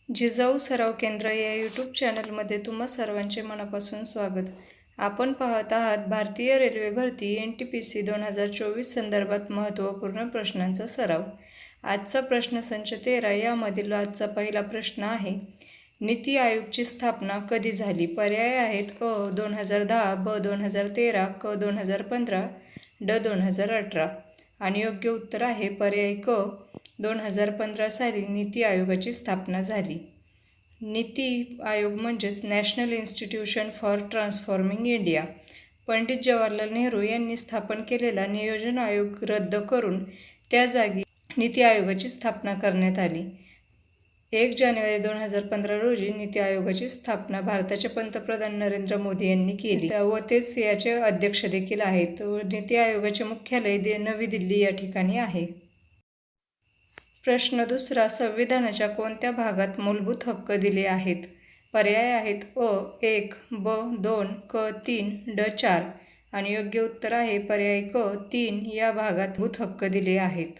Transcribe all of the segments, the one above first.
जिजाऊ सराव केंद्र या यूट्यूब चॅनलमध्ये तुम्हा सर्वांचे मनापासून स्वागत. आपण पाहत आहात भारतीय रेल्वे भरती NTPC 2024 संदर्भात महत्त्वपूर्ण प्रश्नांचा सराव. आजचा प्रश्नसंच 13 यामधील आजचा पहिला प्रश्न आहे. नीती आयोगची स्थापना कधी झाली? पर्याय आहेत अ 2010, ब 2013, क 2015, ड 2018. आणि योग्य उत्तर आहे पर्याय क 2015 साली नीती आयोगाची स्थापना झाली. नीती आयोग म्हणजेच national institution for transforming India. Pandit Jawaharlal Nehru यांनी स्थापन केलेला नियोजन आयोग रद्द करून त्या जागी नीती आयोगाची स्थापना करण्यात आली. 1 जानेवारी 2015 रोजी नीती आयोगाची स्थापना भारताचे पंतप्रधान नरेंद्र मोदी यांनी केली व तेच याचे अध्यक्ष देखील आहेत. नीती आयोगाचे मुख्यालय नवी दिल्ली या ठिकाणी आहे. प्रश्न दुसरा. संविधानाच्या कोणत्या भागात मूलभूत हक्क दिले आहेत? पर्याय आहेत अ 1, ब 2, क 3, ड 4. आणि योग्य उत्तर आहे पर्याय क 3 या भागात मूलभूत हक्क दिले आहेत.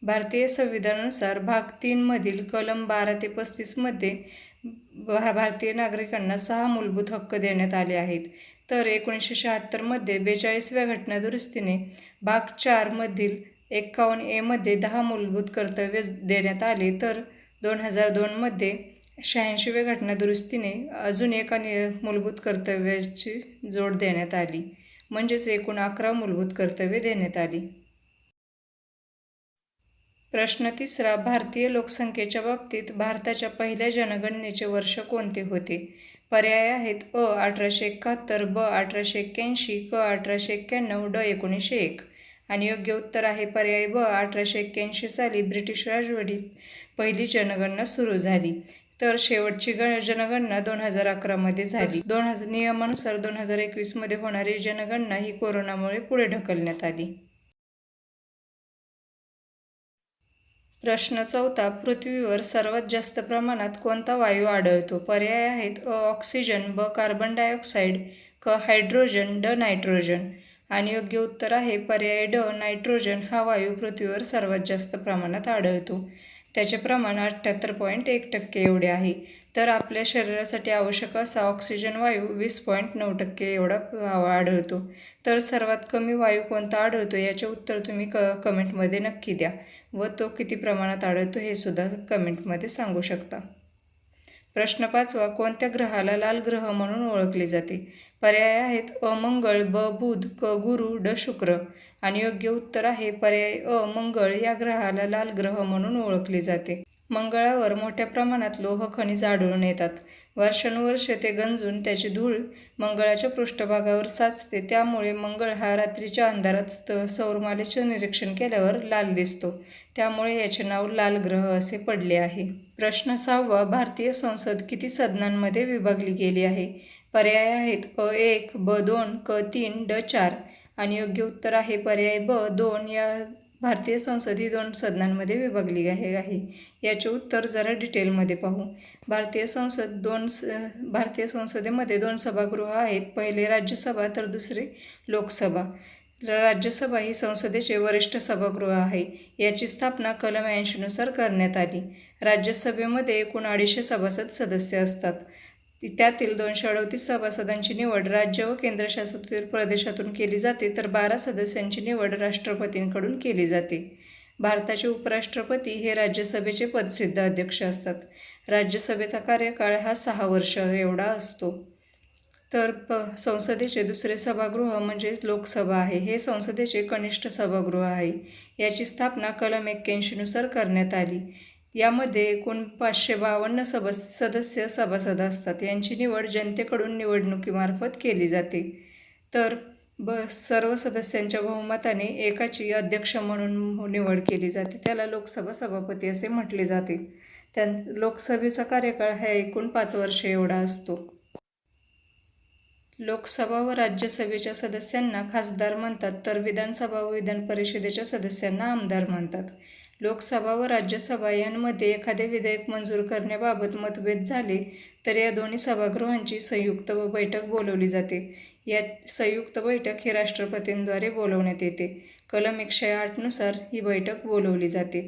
भारतीय संविधानानुसार भाग 3 मधील कलम 12 ते 35 मध्ये भारतीय नागरिकांना 6 मूलभूत हक्क देण्यात आले आहेत. तर 1976 मध्ये 42व्या घटनादुरुस्तीने भाग 4 मधील 51A मध्ये 10 मूलभूत कर्तव्य देण्यात आले. तर 2002 मध्ये 86व्या घटनादुरुस्तीने अजून एका मूलभूत कर्तव्याची जोड देण्यात आली. म्हणजेच एकूण 11 मूलभूत कर्तव्ये देण्यात आली. प्रश्न तिसरा. भारतीय लोकसंख्येच्या बाबतीत भारताच्या पहिल्या जनगणनेचे वर्ष कोणते होते? पर्याय आहेत अ 1871, ब 1881, क 1891, ड 1901. आणि योग्य उत्तर आहे पर्याय ब 1881 साली ब्रिटिश राजवटीत पहिली जनगणना सुरू झाली. तर शेवटची जनगणना 2011 मध्ये झाली. नियमानुसार 2021 मध्ये होणारी जनगणना ही कोरोनामुळे पुढे ढकलण्यात आली. प्रश्न चौथा. पृथ्वीवर सर्वात जास्त प्रमाणात कोणता वायू आढळतो? पर्याय आहेत अ ऑक्सिजन, ब कार्बन डायऑक्साईड, क हायड्रोजन, ड नायट्रोजन. आणि योग्य उत्तर आहे पर्याय ड नायट्रोजन हा वायू पृथ्वीवर सर्वात जास्त प्रमाणात आढळतो. त्याचे प्रमाण 78.1% एवढे आहे. तर आपल्या शरीरासाठी आवश्यक असा ऑक्सिजन वायू 20.9% एवढा आढळतो. तर सर्वात कमी वायू कोणता आढळतो याचे उत्तर तुम्ही कमेंटमध्ये नक्की द्या व तो किती प्रमाणात आढळतो हे सुद्धा कमेंटमध्ये सांगू शकता. प्रश्न पाचवा. कोणत्या ग्रहाला लाल ग्रह म्हणून ओळखले जाते? पर्याय आहेत अ मंगळ, ब बुध, क गुरु, ड शुक्र. आणि योग्य उत्तर आहे पर्याय अ मंगळ या ग्रहाला लाल ग्रह म्हणून ओळखले जाते. मंगळावर मोठ्या प्रमाणात लोह खनिज आढळून येतात. वर्षानुवर्षे ते गंजून त्याची धूळ मंगळाच्या पृष्ठभागावर साचते. त्यामुळे मंगळ हा रात्रीच्या अंधारात सौरमालेचे निरीक्षण केल्यावर लाल दिसतो. त्यामुळे याचे नाव लाल ग्रह असे पडले आहे. प्रश्न 6वा. भारतीय संसद किती सदनांमध्ये विभागली गेली आहे? पर्याय आहेत अ 1, ब 2, क 3, ड 4. आणि योग्य उत्तर आहे पर्याय ब 2 या भारतीय संसद ही 2 सदनांमध्ये विभागली आहे. याचे उत्तर जरा डिटेलमध्ये पाहू. भारतीय संसदेमध्ये 2 सभागृह आहेत. पहिले राज्यसभा तर दुसरे लोकसभा. राज्यसभा ही संसदेचे वरिष्ठ सभागृह आहे. याची स्थापना कलम 80 नुसार करण्यात आली. राज्यसभेमध्ये एकूण 250 सभासद सदस्य असतात. त्यातील 238 सभासदांची निवड राज्य व केंद्रशासित प्रदेशातून केली जाते. तर 12 सदस्यांची निवड राष्ट्रपतींकडून केली जाते. भारताचे उपराष्ट्रपती हे राज्यसभेचे पदसिद्ध अध्यक्ष असतात. राज्यसभेचा कार्यकाळ हा 6 वर्ष एवढा असतो. तर संसदेचे दुसरे सभागृह म्हणजे लोकसभा आहे. हे संसदेचे कनिष्ठ सभागृह आहे. याची स्थापना कलम 81 नुसार करण्यात आली. यामध्ये एकूण 552 सदस्य सभासद असतात. यांची निवड जनतेकडून निवडणुकीमार्फत केली जाते. तर सर्व सदस्यांच्या बहुमताने एकाची अध्यक्ष म्हणून निवड केली जाते. त्याला लोकसभा सभापती असे म्हटले जाते. लोकसभेचा कार्यकाळ हा एकूण 5 वर्षे एवढा असतो. लोकसभा व राज्यसभेच्या सदस्यांना खासदार म्हणतात. तर विधानसभा व विधान परिषदेच्या सदस्यांना आमदार म्हणतात. लोकसभा व राज्यसभा यांमध्ये एखादे विधेयक मंजूर करण्याबाबत मतभेद झाले तर या दोन्ही सभागृहांची संयुक्त बैठक बोलवली जाते. या संयुक्त बैठक ही राष्ट्रपतींद्वारे बोलवण्यात येते. कलम 108 नुसार ही बैठक बोलवली जाते.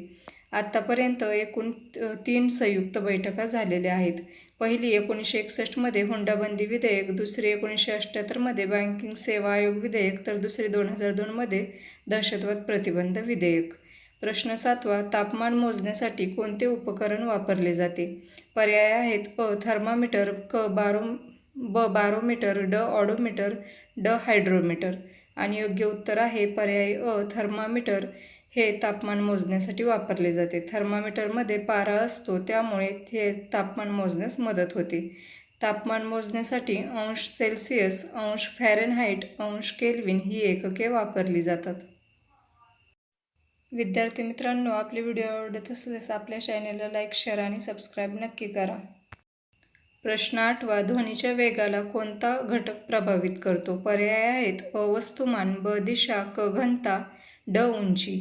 आत्तापर्यंत एकूण 3 संयुक्त बैठका झालेल्या आहेत. पहिली 1961मध्ये हुंडाबंदी विधेयक, दुसरी 1978मध्ये बँकिंग सेवा आयोग विधेयक, तर दुसरी 2002मध्ये दहशतवाद प्रतिबंध विधेयक. प्रश्न 7वा, तापमान मोजण्यासाठी कोणते उपकरण वापरले जाते? पर्याय आहेत थर्मामीटर, बारोमीटर, ऑडोमीटर, हायड्रोमीटर. आणि योग्य उत्तर आहे पर्याय थर्मामीटर. हे तापमान मोजण्यासाठी वापरले जाते. थर्मामीटरमध्ये पारा असतो, त्यामुळे ते तापमान मोजण्यास मदत होते. तापमान मोजण्यासाठी अंश सेल्सिअस, अंश फॅरेनहाइट, अंश केल्विन ही एकके वापरली जातात. विद्यार्थी मित्रांनो, आपले व्हिडिओ आवडत असल्यास आपल्या चॅनेलला लाईक, शेअर आणि सबस्क्राईब नक्की करा. प्रश्न 8वा, ध्वनीच्या वेगाला कोणता घटक प्रभावित करतो? पर्याय आहेत वस्तुमान, ब दिशा, क घनता, ड उंची.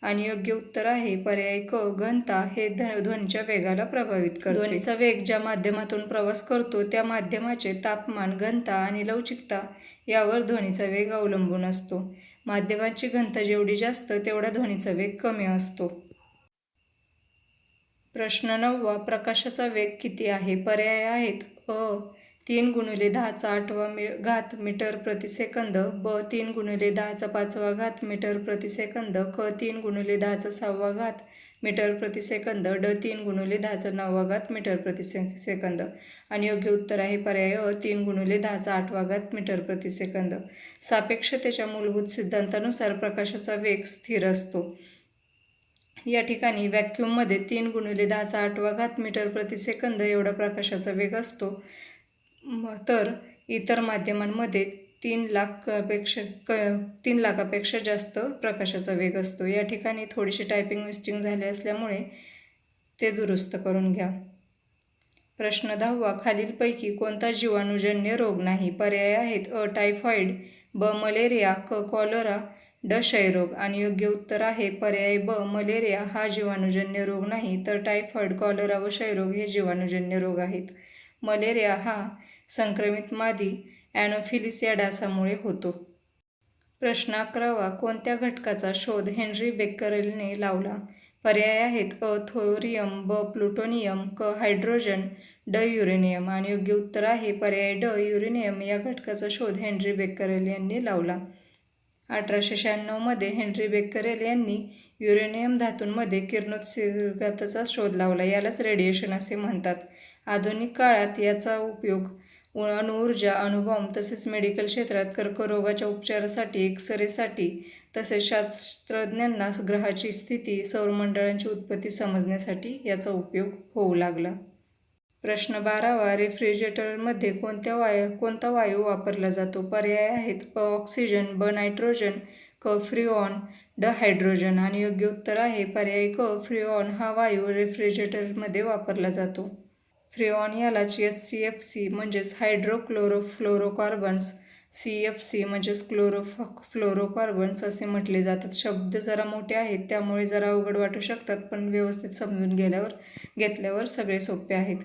आणि योग्य उत्तर आहे पर्याय क घनता. हे ध्वनीच्या वेगाला प्रभावित करते. ध्वनीचा वेग ज्या माध्यमातून प्रवास करतो त्या माध्यमाचे तापमान, घनता आणि लवचिकता यावर ध्वनीचा वेग अवलंबून असतो. माध्यमाची घनता जेवढी जास्त तेवढा ध्वनीचा वेग कमी असतो. प्रश्न 9वा, प्रकाशाचा वेग किती आहे? पर्याय आहेत 3 × 10⁸ मीटर प्रति सेकंद, ब 3 × 10⁵ मीटर प्रति सेकंद, क 3 × 10⁶ मीटर प्रति सेकंद, ड 3 × 10⁹ मीटर प्रति सेकंद. आणि योग्य उत्तर आहे पर्याय 3 × 10⁸ मीटर प्रति सेकंद. सापेक्षतेच्या मूलभूत सिद्धांतानुसार प्रकाशाचा वेग स्थिर असतो. या ठिकाणी व्हॅक्यूममध्ये 3 × 10⁸ मीटर प्रति सेकंद एवढा प्रकाशाचा वेग असतो, तर इतर माध्यमांमध्ये 3 लाखापेक्षा जास्त प्रकाशाचा वेग असतो. या ठिकाणी थोडीशी टायपिंग मिस्टेक झाली असल्यामुळे ते दुरुस्त करून घ्या. प्रश्न 10वा, खालीलपैकी कोणता जीवाणूजन्य रोग नाही? पर्याय आहेत टायफॉइड, ब मलेरिया, क कॉलरा, ड क्षयरोग. आणि योग्य उत्तर आहे पर्याय ब मलेरिया. हा जीवाणूजन्य रोग नाही, तर टायफॉइड, कॉलरा व क्षयरोग हे जीवाणूजन्य रोग आहेत. मलेरिया हा संक्रमित मादी ॲनोफिलीस या डासामुळे होतो. प्रश्न 11वा, कोणत्या घटकाचा शोध हेन्री बेक्केरेलने लावला? पर्याय आहेत थोरियम, ब प्लुटोनियम, क हायड्रोजन, ड युरेनियम. आणि योग्य उत्तर आहे पर्याय ड युरेनियम. या घटकाचा शोध हेन्री बेक्केरेल यांनी लावला. 1896मध्ये हेन्री बेक्केरेल यांनी युरेनियम धातूंमध्ये किरणोत्सर्गाचा शोध लावला. यालाच रेडिएशन असे म्हणतात. आधुनिक काळात याचा उपयोग अणुऊर्जा, अणुबॉम्ब तसेच मेडिकल क्षेत्रात, कर्करोगाच्या उपचारासाठी, एक्स-रेसाठी तसेच शास्त्रज्ञांना ग्रहाची स्थिती, सौरमंडळाची उत्पत्ती समजण्यासाठी याचा उपयोग होऊ लागला. प्रश्न 12वा, रेफ्रिजरेटरमध्ये कोणता वायू वापरला जातो? पर्याय आहेत ऑक्सिजन, ब नायट्रोजन, क फ्रिऑन, ड हायड्रोजन. आणि योग्य उत्तर आहे पर्याय क फ्रिऑन. हा वायू रेफ्रिजरेटरमध्ये वापरला जातो. फ्रिऑन यालाच HCFC म्हणजेच हायड्रोक्लोरोफ्लोरोकार्बन्स, CFC म्हणजेच क्लोरोफ्लोरोकार्बन्स असे म्हटले जातात. शब्द जरा मोठे आहेत त्यामुळे जरा अवघड वाटू शकतात, पण व्यवस्थित समजून घेतल्यावर सगळे सोपे आहेत.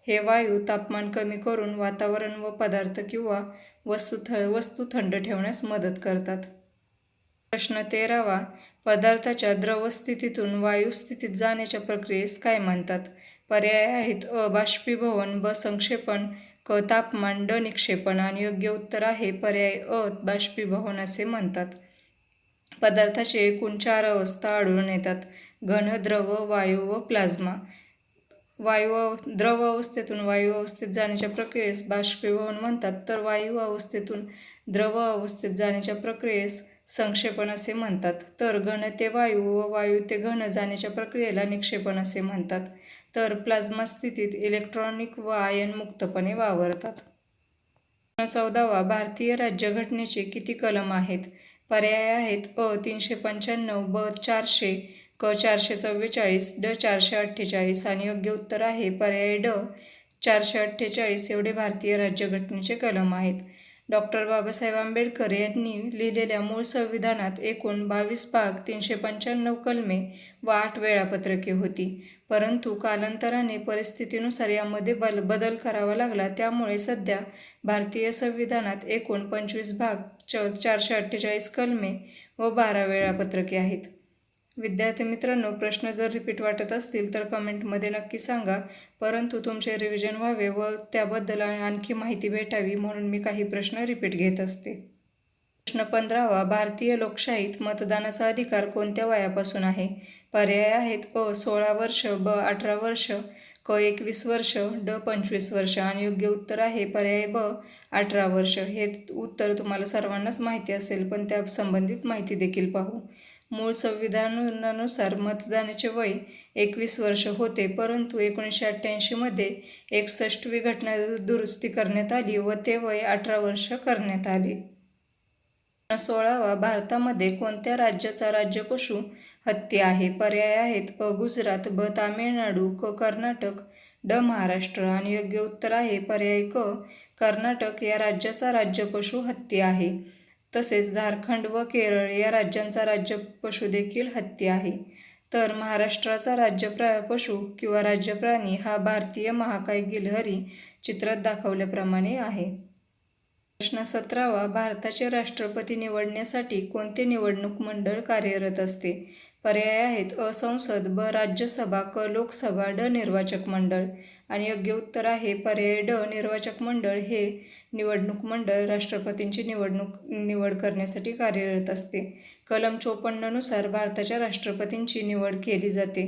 हे वायू तापमान कमी करून वातावरण व पदार्थ किंवा वस्तू थंड ठेवण्यास मदत करतात. प्रश्न 13वा, पदार्थाच्या द्रव स्थितीतून वायू स्थितीत जाण्याच्या प्रक्रियेस काय म्हणतात? पर्याय आहेत बाष्पीभवन, ब संक्षेपण, क तापमान, ड निक्षेपण. आणि योग्य उत्तर आहे पर्याय बाष्पीभवन असे म्हणतात. पदार्थाचे एकूण 4 अवस्था आढळून येतात: घन, द्रव, वायू व प्लाझ्मा. द्रव अवस्थेतून वायू अवस्थेत जाण्याच्या प्रक्रियेस बाष्पीभवन म्हणतात, तर वायू अवस्थेतून द्रव अवस्थेत जाण्याच्या प्रक्रियेस संक्षेपण असे म्हणतात. तर घन ते वायू व वायू ते घन जाण्याच्या प्रक्रियेला निक्षेपण असे म्हणतात. तर प्लाझ्मा स्थितीत इलेक्ट्रॉनिक व आयन मुक्तपणे वावरतात. 14वा, भारतीय राज्यघटनेचे किती कलम आहेत? पर्याय आहेत 395, ब 400, क 444, ड 448. आणि योग्य उत्तर आहे पर्याय ड 448 एवढे भारतीय राज्यघटनेचे कलम आहेत. डॉक्टर बाबासाहेब आंबेडकर यांनी लिहिलेल्या मूळ संविधानात एकूण 22 भाग, 395 कलमे व 8 वेळापत्रके होती. परंतु कालांतराने परिस्थितीनुसार यामध्ये बदल करावा लागला. त्यामुळे सध्या भारतीय संविधानात एकूण 25 भाग, 448 कलमे व 12 वेळापत्रके आहेत. विद्यार्थी मित्रांनो, प्रश्न जर रिपीट वाटत असतील तर कमेंटमध्ये नक्की सांगा. परंतु तुमचे रिव्हिजन व्हावे व त्याबद्दल आणखी माहिती भेटावी म्हणून मी काही प्रश्न रिपीट घेत असते. प्रश्न 15वा. भारतीय लोकशाहीत मतदानाचा अधिकार कोणत्या वयापासून आहे? पर्याय आहेत: अ 16 वर्ष, ब 18 वर्ष, क 21 वर्ष, ड 25 वर्ष. आणि योग्य उत्तर आहे पर्याय ब 18 वर्ष. हे उत्तर तुम्हाला सर्वांनाच माहिती असेल, पण त्या संबंधित माहिती देखील पाहू. मूळ संविधानानुसार मतदानाचे वय 21 वर्ष होते, परंतु 1988मध्ये 61वी घटना दुरुस्ती करण्यात आली व ते वय 18 वर्ष करण्यात आले. 16वा. भारतामध्ये कोणत्या राज्याचा राज्यपशु हत्ती आहे? पर्याय आहेत: अ गुजरात, ब तामिळनाडू, क कर्नाटक, ड महाराष्ट्र. आणि योग्य उत्तर आहे पर्याय क कर्नाटक या राज्याचा राज्यपशु हत्ती आहे. तसेच झारखंड व केरळ या राज्यांचा राज्यपशु देखील हत्ती आहे. तर महाराष्ट्राचा पशु किंवा राज्यप्राणी हा भारतीय महाकाय गिलहरी चित्रात दाखवल्याप्रमाणे आहे. प्रश्न 17वा. भारताचे राष्ट्रपती निवडण्यासाठी कोणते निवडणूक मंडळ कार्यरत असते? पर्याय आहेत: अ संसद, ब राज्यसभा, क लोकसभा, ड निर्वाचक मंडळ. आणि योग्य उत्तर आहे पर्याय ड निर्वाचक मंडळ. हे निवडणूक मंडळ राष्ट्रपतींची निवड करण्यासाठी कार्यरत असते. कलम 54 नुसार भारताच्या राष्ट्रपतींची निवड केली जाते.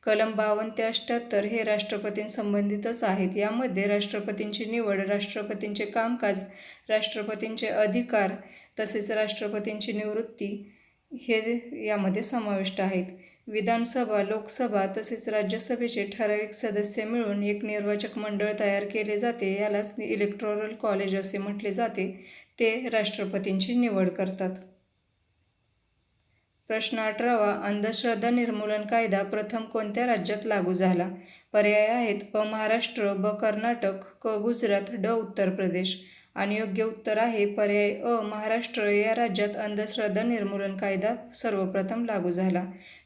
कलम 52 ते 78 हे राष्ट्रपतींसंबंधितच आहेत. यामध्ये राष्ट्रपतींची निवड, राष्ट्रपतींचे कामकाज, राष्ट्रपतींचे अधिकार तसेच राष्ट्रपतींची निवृत्ती हे यामध्ये समाविष्ट आहेत. विधानसभा, लोकसभा तसेच राज्यसभेचे ठराविक सदस्य मिळून एक निर्वाचक मंडळ तयार केले जाते. यालाच इलेक्टोरल कॉलेज असे म्हटले जाते. ते राष्ट्रपतींची निवड करतात. प्रश्न 18वा. अंधश्रद्धा निर्मूलन कायदा प्रथम कोणत्या राज्यात लागू झाला? पर्याय आहेत: अ महाराष्ट्र, ब कर्नाटक, क गुजरात, ड उत्तर प्रदेश. आणि योग्य उत्तर आहे पर्याय अ महाराष्ट्र या राज्यात अंधश्रद्धा निर्मूलन कायदा सर्वप्रथम लागू झाला.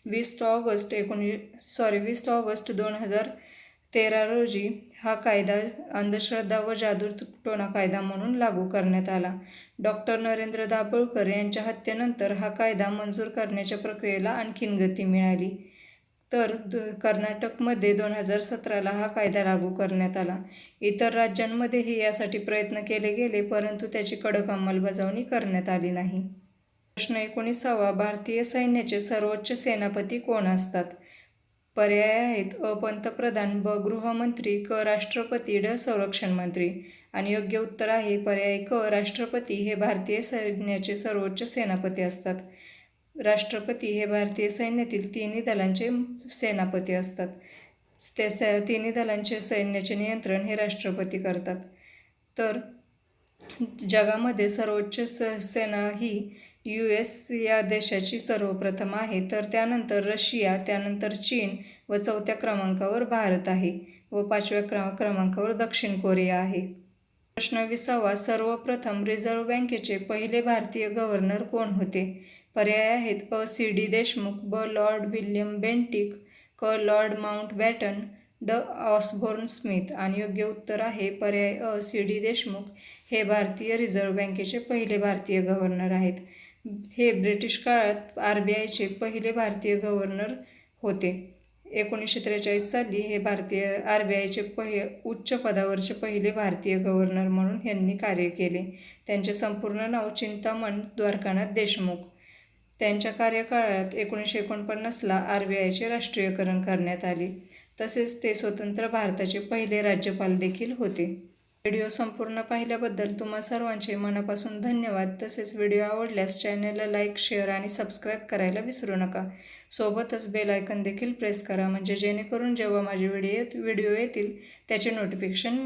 20 ऑगस्ट 2013 रोजी हा कायदा अंधश्रद्धा व जादूटोणा कायदा म्हणून लागू करण्यात आला. डॉक्टर नरेंद्र दाभोळकर यांच्या हत्येनंतर हा कायदा मंजूर करण्याच्या प्रक्रियेला आणखीन गती मिळाली. तर कर्नाटकमध्ये 2017ला हा कायदा लागू करण्यात आला. इतर राज्यांमध्येही यासाठी प्रयत्न केले गेले, परंतु त्याची कडक अंमलबजावणी करण्यात आली नाही. प्रश्न 19वा. भारतीय सैन्याचे सर्वोच्च सेनापती कोण असतात? पर्याय आहेत: अ पंतप्रधान, ब गृहमंत्री, क राष्ट्रपती, ड संरक्षण मंत्री. आणि योग्य उत्तर आहे पर्याय क राष्ट्रपती. हे भारतीय सैन्याचे सर्वोच्च सेनापती असतात. राष्ट्रपती हे भारतीय सैन्यातील तिन्ही दलांचे सेनापती असतात. त्या तिन्ही दलांचे सैन्याचे नियंत्रण हे राष्ट्रपती करतात. तर जगामध्ये सर्वोच्च सेना ही US या देशाची सर्वप्रथम आहे. तर त्यानंतर रशिया, त्यानंतर चीन व 4थ्या क्रमांकावर भारत आहे व 5व्या क्रमांकावर दक्षिण कोरिया आहे. प्रश्न 20वा. सर्वप्रथम रिझर्व्ह बँकेचे पहिले भारतीय गव्हर्नर कोण होते? पर्याय आहेत: अ C.D. देशमुख, ब लॉर्ड विल्यम बेंटिक, क लॉर्ड माउंटबॅटन, ड ऑसबोर्न स्मिथ. आणि योग्य उत्तर आहे पर्याय अ C.D. देशमुख. हे भारतीय रिझर्व्ह बँकेचे पहिले भारतीय गव्हर्नर आहेत. हे ब्रिटिश काळात RBIचे पहिले भारतीय गव्हर्नर होते. 1943 साली हे भारतीय RBIचे उच्च पदावरचे पहिले भारतीय गव्हर्नर म्हणून यांनी कार्य केले. त्यांचे संपूर्ण नाव चिंतामण द्वारकानाथ देशमुख. त्यांच्या कार्यकाळात 1949ला RBIचे राष्ट्रीयकरण करण्यात आले. तसेच ते स्वतंत्र भारताचे पहिले राज्यपाल देखील होते. व्हिडिओ संपूर्ण पाहिल्याबद्दल तुम्हा सर्वांचे मनापासून धन्यवाद. तसेच व्हिडिओ आवडल्यास चॅनलला लाईक, शेअर आणि सबस्क्राईब करायला विसरू नका. सोबतच बेल आयकॉन देखील प्रेस करा, म्हणजे जेणेकरून जेव्हा माझे व्हिडिओ येतील त्याचे नोटिफिकेशन